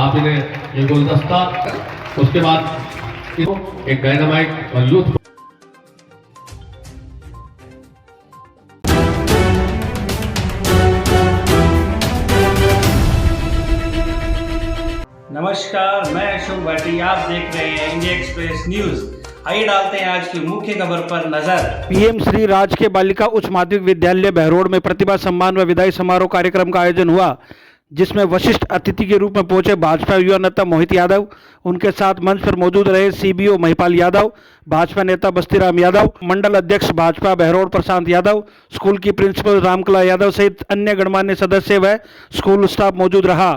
आप इन्हें ये गुलदस्ता, उसके बाद एक डायनामाइट और यूथ। नमस्कार, मैं अशोक भाटी। आप देख रहे हैं इंडिया एक्सप्रेस न्यूज। आइए डालते हैं आज की मुख्य खबर पर नजर। पीएम श्री राजकीय बालिका उच्च माध्यमिक विद्यालय बहरोड में प्रतिभा सम्मान व विदाई समारोह कार्यक्रम का आयोजन हुआ, जिसमें वशिष्ठ अतिथि के रूप में पहुंचे भाजपा युवा नेता मोहित यादव, उनके साथ मंच पर मौजूद रहे सीबीओ महिपाल यादव, भाजपा नेता बस्तीराम यादव, मंडल अध्यक्ष भाजपा बहरोड प्रशांत यादव, स्कूल की प्रिंसिपल रामकला यादव सहित अन्य गणमान्य सदस्य व स्कूल स्टाफ मौजूद रहा।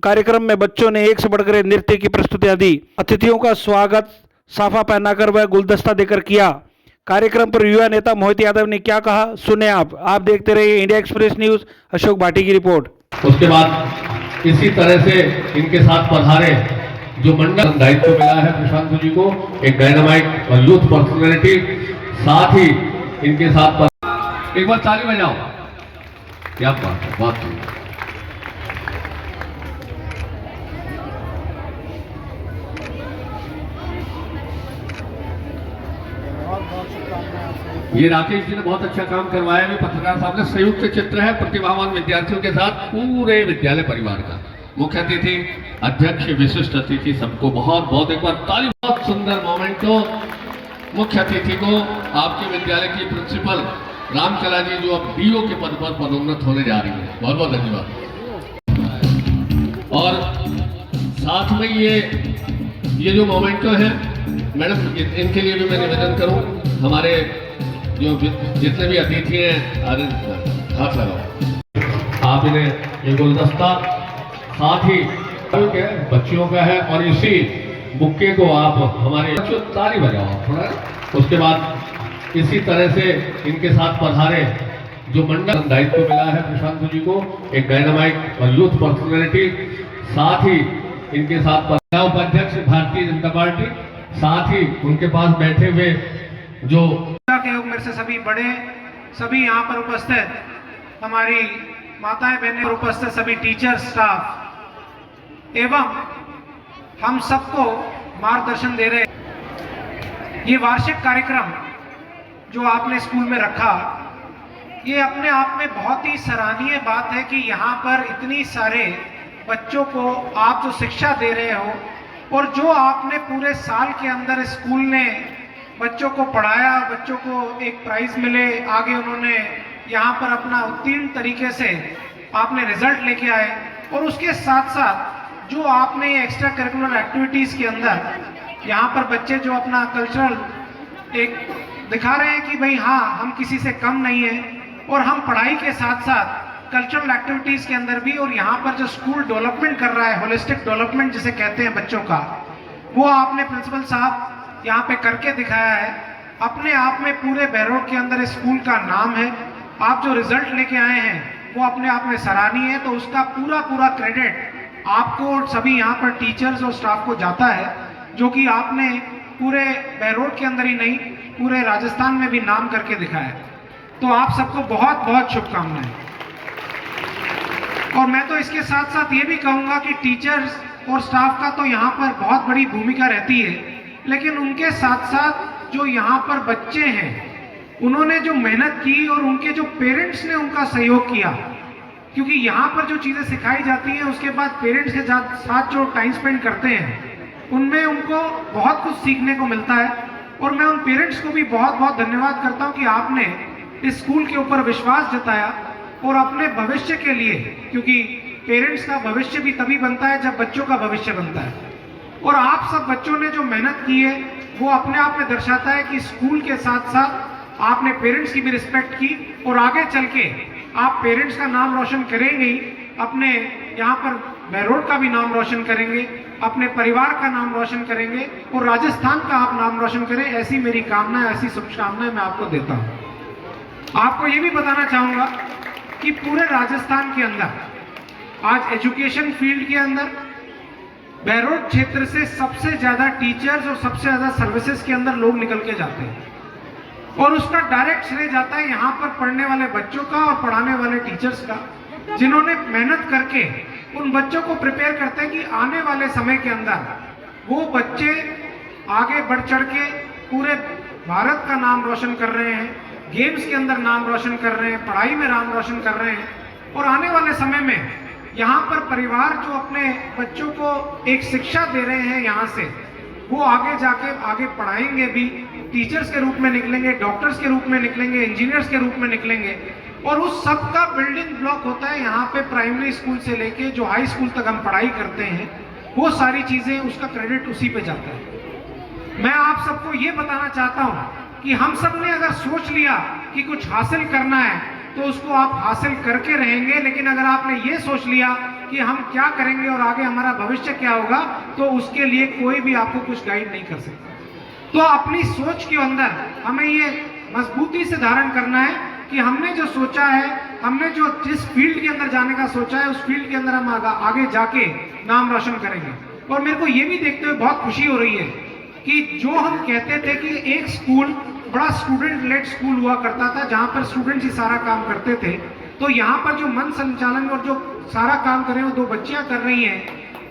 कार्यक्रम में बच्चों ने एक से बढ़कर एक नृत्य की प्रस्तुतियां दी। अतिथियों का स्वागत साफा पहनाकर व गुलदस्ता देकर किया। कार्यक्रम पर युवा नेता मोहित यादव ने क्या कहा, सुने आप देखते रहिए India express news. Ashok Bhati की रिपोर्ट। उसके बाद इसी तरह से इनके साथ पधारे जो मंडल दायित्व मिला है प्रशांत जी को, एक डायनामाइट और यूथ पर्सनैलिटी, साथ ही इनके साथ एक बार ताली बजाओ। क्या बात है, बात ये राकेश जी ने बहुत अच्छा काम करवाया है। पत्रकार साहब ने संयुक्त चित्र है प्रतिभावान विद्यार्थियों के साथ पूरे विद्यालय परिवार का। मुख्य अतिथि, अध्यक्ष, विशिष्ट अतिथि, सबको बहुत बहुत एक बार ताली। बहुत सुंदर मोमेंट। तो मुख्य अतिथि को आपके विद्यालय की प्रिंसिपल रामकला जी, जो अब डीओ के पद पर पदोन्नत होने जा रही है, बहुत बहुत धन्यवाद। और साथ में ये जो मोमेंटो है मैडम, इनके लिए भी मैं निवेदन करूं, हमारे जो जितने भी अतिथि हैं, हाथ लगाओ। आप इन्हें ये गुलदस्ता, साथ ही बच्चियों का है, और इसी बुक्के को आप हमारे ताली बजाओ थोड़ा। उसके बाद इसी तरह से इनके साथ पधारे जो मंडल दायित्व मिला है प्रशांत जी को, एक डायनामाइट और यूथ पर्सनैलिटी, साथ ही इनके साथ उपाध्यक्ष भारतीय जनता पार्टी, साथ ही उनके पास बैठे हुए जो के उम्र से सभी बड़े, सभी यहाँ पर उपस्थित हमारी माताएं बहनें, उपस्थित सभी टीचर स्टाफ एवं हम सबको मार्गदर्शन दे रहे। ये वार्षिक कार्यक्रम जो आपने स्कूल में रखा, ये अपने आप में बहुत ही सराहनीय बात है कि यहाँ पर इतनी सारे बच्चों को आप जो शिक्षा दे रहे हो और जो आपने पूरे साल के अंदर स्कूल ने बच्चों को पढ़ाया, बच्चों को एक प्राइज मिले, आगे उन्होंने यहाँ पर अपना उत्तीर्ण तरीके से आपने रिजल्ट लेके आए, और उसके साथ साथ जो आपने एक्स्ट्रा करिकुलर एक्टिविटीज़ के अंदर यहाँ पर बच्चे जो अपना कल्चरल एक दिखा रहे हैं कि भाई हाँ, हम किसी से कम नहीं हैं, और हम पढ़ाई के साथ साथ कल्चरल एक्टिविटीज़ के अंदर भी, और यहाँ पर जो स्कूल डेवलपमेंट कर रहा है, होलिस्टिक डेवलपमेंट जिसे कहते हैं बच्चों का, वो आपने प्रिंसिपल साहब यहाँ पे करके दिखाया है। अपने आप में पूरे बहरोड के अंदर स्कूल का नाम है। आप जो रिजल्ट लेके आए हैं वो अपने आप में सराहनीय है, तो उसका पूरा क्रेडिट आपको और सभी यहाँ पर टीचर्स और स्टाफ को जाता है, जो कि आपने पूरे बहरोड के अंदर ही नहीं, पूरे राजस्थान में भी नाम करके दिखाया है। तो आप सबको बहुत बहुत शुभकामनाएं। और मैं तो इसके साथ साथ ये भी कहूँगा कि टीचर्स और स्टाफ का तो यहाँ पर बहुत बड़ी भूमिका रहती है, लेकिन उनके साथ साथ जो यहाँ पर बच्चे हैं, उन्होंने जो मेहनत की और उनके जो पेरेंट्स ने उनका सहयोग किया, क्योंकि यहाँ पर जो चीज़ें सिखाई जाती हैं उसके बाद पेरेंट्स के साथ जो टाइम स्पेंड करते हैं, उनमें उनको बहुत कुछ सीखने को मिलता है। और मैं उन पेरेंट्स को भी बहुत बहुत धन्यवाद करता हूँ कि आपने इस स्कूल के ऊपर विश्वास जताया और अपने भविष्य के लिए, क्योंकि पेरेंट्स का भविष्य भी तभी बनता है जब बच्चों का भविष्य बनता है, और आप सब बच्चों ने जो मेहनत की है वो अपने आप में दर्शाता है कि स्कूल के साथ साथ आपने पेरेंट्स की भी रिस्पेक्ट की, और आगे चल के आप पेरेंट्स का नाम रोशन करेंगे ही, अपने यहाँ पर बहरोड का भी नाम रोशन करेंगे, अपने परिवार का नाम रोशन करेंगे, और राजस्थान का आप नाम रोशन करें, ऐसी मेरी कामना, ऐसी शुभकामनाएं मैं आपको देता हूँ। आपको ये भी बताना चाहूँगा कि पूरे राजस्थान के अंदर आज एजुकेशन फील्ड के अंदर बहरोड क्षेत्र से सबसे ज्यादा टीचर्स और सबसे ज्यादा सर्विसेज के अंदर लोग निकल के जाते हैं, और उसका डायरेक्ट श्रेय जाता है यहाँ पर पढ़ने वाले बच्चों का और पढ़ाने वाले टीचर्स का, जिन्होंने मेहनत करके उन बच्चों को प्रिपेयर करते हैं कि आने वाले समय के अंदर वो बच्चे आगे बढ़ चढ़ के पूरे भारत का नाम रोशन कर रहे हैं, गेम्स के अंदर नाम रोशन कर रहे हैं, पढ़ाई में नाम रोशन कर रहे हैं। और आने वाले समय में यहाँ पर परिवार जो अपने बच्चों को एक शिक्षा दे रहे हैं यहाँ से, वो आगे जाके आगे पढ़ाएंगे भी, टीचर्स के रूप में निकलेंगे, डॉक्टर्स के रूप में निकलेंगे, इंजीनियर्स के रूप में निकलेंगे। और उस सब का बिल्डिंग ब्लॉक होता है यहाँ पे प्राइमरी स्कूल से लेके जो हाई स्कूल तक हम पढ़ाई करते हैं, वो सारी चीजें, उसका क्रेडिट उसी पे जाता है। मैं आप सबको ये बताना चाहता हूँ कि हम सब ने अगर सोच लिया कि कुछ हासिल करना है तो उसको आप हासिल करके रहेंगे, लेकिन अगर आपने ये सोच लिया कि हम क्या करेंगे और आगे हमारा भविष्य क्या होगा, तो उसके लिए कोई भी आपको कुछ गाइड नहीं कर सकता। तो अपनी सोच के अंदर हमें ये मजबूती से धारण करना है कि हमने जो सोचा है, हमने जो जिस फील्ड के अंदर जाने का सोचा है, उस फील्ड के अंदर हम आगे जाके नाम रोशन करेंगे। और मेरे को ये भी देखते हुए बहुत खुशी हो रही है कि जो हम कहते थे कि एक स्कूल बड़ा स्टूडेंट लेड स्कूल हुआ करता था जहां पर स्टूडेंट्स ही सारा काम करते थे, तो यहाँ पर जो मन संचालन और जो सारा काम कर रहे हैं वो 2 बच्चियां कर रही हैं,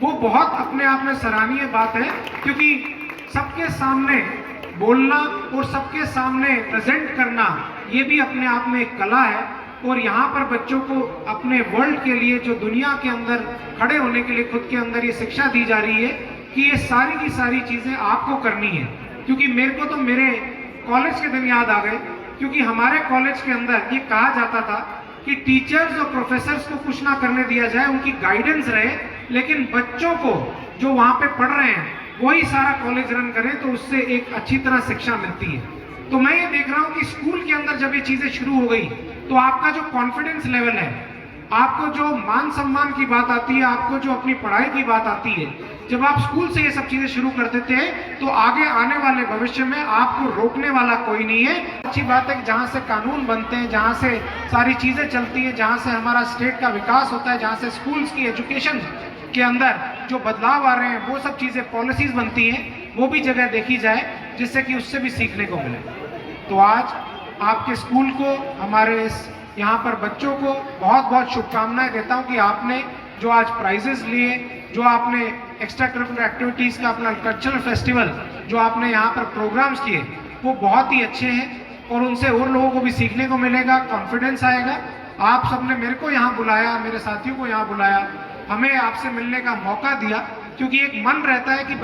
वो बहुत अपने आप में सराहनीय बात है। क्योंकि सबके सामने बोलना और सबके सामने प्रेजेंट करना, ये भी अपने आप में एक कला है। और यहाँ पर बच्चों को अपने वर्ल्ड के लिए, जो दुनिया के अंदर खड़े होने के लिए खुद के अंदर ये शिक्षा दी जा रही है कि ये सारी की सारी चीजें आपको करनी है। क्योंकि मेरे को तो मेरे कॉलेज के दिन याद आ गए, क्योंकि हमारे कॉलेज के अंदर ये कहा जाता था कि टीचर्स और प्रोफेसर्स को कुछ ना करने दिया जाए, उनकी गाइडेंस रहे, लेकिन बच्चों को जो वहाँ पे पढ़ रहे हैं वही सारा कॉलेज रन करें, तो उससे एक अच्छी तरह शिक्षा मिलती है। तो मैं ये देख रहा हूँ कि स्कूल के अंदर जब ये चीजें शुरू हो गई, तो आपका जो कॉन्फिडेंस लेवल है, आपको जो मान सम्मान की बात आती है, आपको जो अपनी पढ़ाई की बात आती है, जब आप स्कूल से ये सब चीजें शुरू कर देते हैं, तो आगे आने वाले भविष्य में आपको रोकने वाला कोई नहीं है। अच्छी बात है कि जहाँ से कानून बनते हैं, जहाँ से सारी चीजें चलती हैं, जहाँ से हमारा स्टेट का विकास होता है, जहाँ से स्कूल्स की एजुकेशन के अंदर जो बदलाव आ रहे हैं, वो सब चीजें पॉलिसीज बनती हैं, वो भी जगह देखी जाए, जिससे कि उससे भी सीखने को मिले। तो आज आपके स्कूल को, हमारे इस यहाँ पर बच्चों को बहुत बहुत शुभकामनाएं देता हूँ कि आपने जो आज प्राइजेस लिए, जो आपने एक्स्ट्रा करिकुलर एक्टिविटीज़ का अपना कल्चरल फेस्टिवल जो आपने यहाँ पर प्रोग्राम्स किए, वो बहुत ही अच्छे हैं और उनसे और लोगों को भी सीखने को मिलेगा, कॉन्फिडेंस आएगा। आप सबने मेरे को यहाँ बुलाया, मेरे साथियों को यहाँ बुलाया, हमें आपसे मिलने का मौका दिया, क्योंकि एक मन रहता है कि